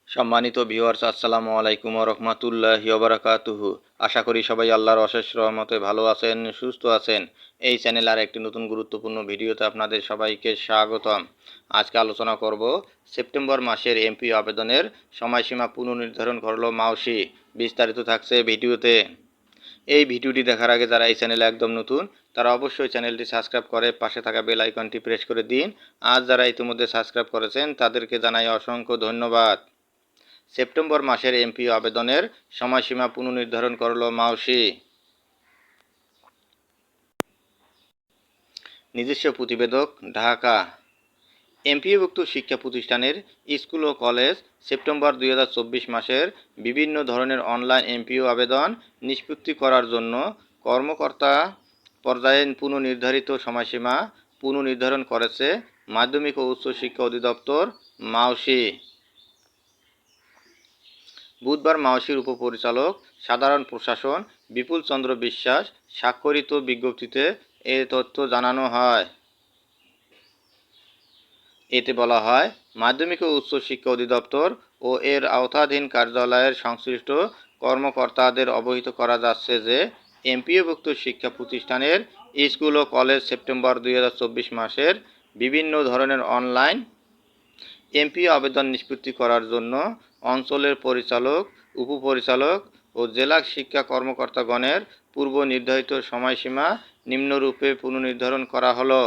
সম্মানিত ভিউয়ার্স, আসসালামু আলাইকুম ওয়া রাহমাতুল্লাহি ওয়া বারাকাতুহু। আশা করি সবাই আল্লাহর অশেষ রহমতে ভালো আছেন, সুস্থ আছেন। এই চ্যানেলে আর একটি নতুন গুরুত্বপূর্ণ ভিডিওতে আপনাদের সবাইকে স্বাগতম। আজকে আলোচনা করব সেপ্টেম্বর মাসের এমপি আবেদনের সময়সীমা পুনর্নির্ধারণ করল মাওসি। বিস্তারিত থাকছে ভিডিওতে। এই ভিডিওটি দেখার আগে যারা এই চ্যানেলে একদম নতুন তারা অবশ্যই চ্যানেলটি সাবস্ক্রাইব করে পাশে থাকা বেল আইকনটি প্রেস করে দিন। আর যারা ইতিমধ্যে সাবস্ক্রাইব করেছেন তাদেরকে জানাই অসংখ্য ধন্যবাদ। সেপ্টেম্বর মাসের এমপি আবেদনের সময়সীমা পুনর্নির্ধারণ করল মাওসি। নিজস্ব প্রতিবেদক, ঢাকা। এমপিওভুক্ত শিক্ষা প্রতিষ্ঠানের স্কুল ও কলেজ সেপ্টেম্বর 2024 মাসের বিভিন্ন ধরনের অনলাইন এমপিও আবেদন নিষ্পত্তি করার জন্য কর্মকর্তা পর্যায়ে পুনর্নির্ধারিত সময়সীমা পুনর্নির্ধারণ করেছে মাধ্যমিক ও উচ্চ শিক্ষা অধিদপ্তর মাওসি। বুধবার মাওসির উপপরিচালক সাধারণ প্রশাসন বিপুল চন্দ্র বিশ্বাস স্বাক্ষরিত বিজ্ঞপ্তিতে এ তথ্য জানানো হয়। এতে বলা হয়, মাধ্যমিক ও উচ্চ শিক্ষা অধিদপ্তর ও এর আওতাধীন কার্যালয়ের সংশ্লিষ্ট কর্মকর্তাদের অবহিত করা যাচ্ছে যে এমপিওভুক্ত শিক্ষা প্রতিষ্ঠানের স্কুল ও কলেজ সেপ্টেম্বর 2024 মাসের বিভিন্ন ধরনের অনলাইন এমপিও আবেদন নিষ্পত্তি করার জন্য অঞ্চলের পরিচালক, উপপরিচালক ও জেলা শিক্ষা কর্মকর্তাগণের পূর্ব নির্ধারিত সময়সীমা নিম্নরূপে পুনর্নির্ধারণ করা হলো।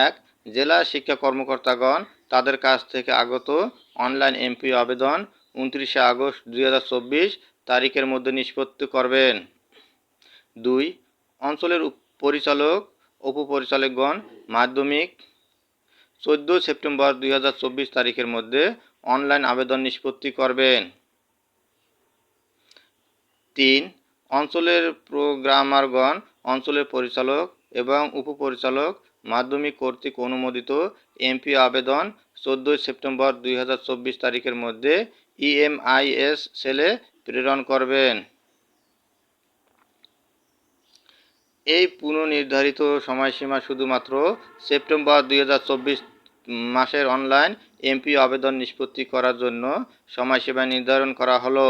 1. জেলা শিক্ষা কর্মকর্তাগণ তাদের কাছ থেকে আগত অনলাইন এমপিও আবেদন 29 আগস্ট 2024 তারিখের মধ্যে নিষ্পত্তি করবেন। 2. অঞ্চলের পরিচালক, উপপরিচালকগণ মাধ্যমিক 14 সেপ্টেম্বর 2024 তারিখের মধ্যে অনলাইন আবেদন নিষ্পত্তি করবেন। 3. অঞ্চলের প্রোগ্রামারগণ অঞ্চলের পরিচালক এবং উপপরিচালক মাধ্যমিক কর্তৃক অনুমোদিত এমপিও আবেদন 14 সেপ্টেম্বর 2024 তারিখের মধ্যে ইএমআইএস সেলে প্রেরণ করবেন। এই পুনর্নির্ধারিত সময়সীমা শুধুমাত্র সেপ্টেম্বর 2024 মাসের অনলাইন এমপিও আবেদন নিষ্পত্তি করার জন্য সময়সীমা নির্ধারণ করা হলো।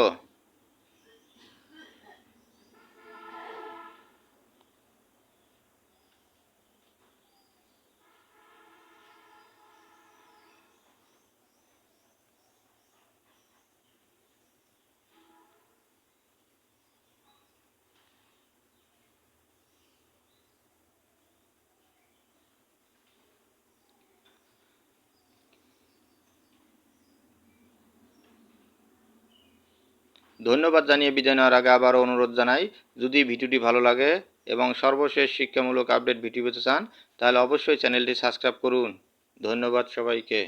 ধন্যবাদ জানিয়ে বিদায় নেওয়ার আগে আবারও অনুরোধ জানাই, যদি ভিডিওটি ভালো লাগে এবং সর্বশেষ শিক্ষামূলক আপডেট ভিডিও পেতে চান তাহলে অবশ্যই চ্যানেলটি সাবস্ক্রাইব করুন। ধন্যবাদ সবাইকে।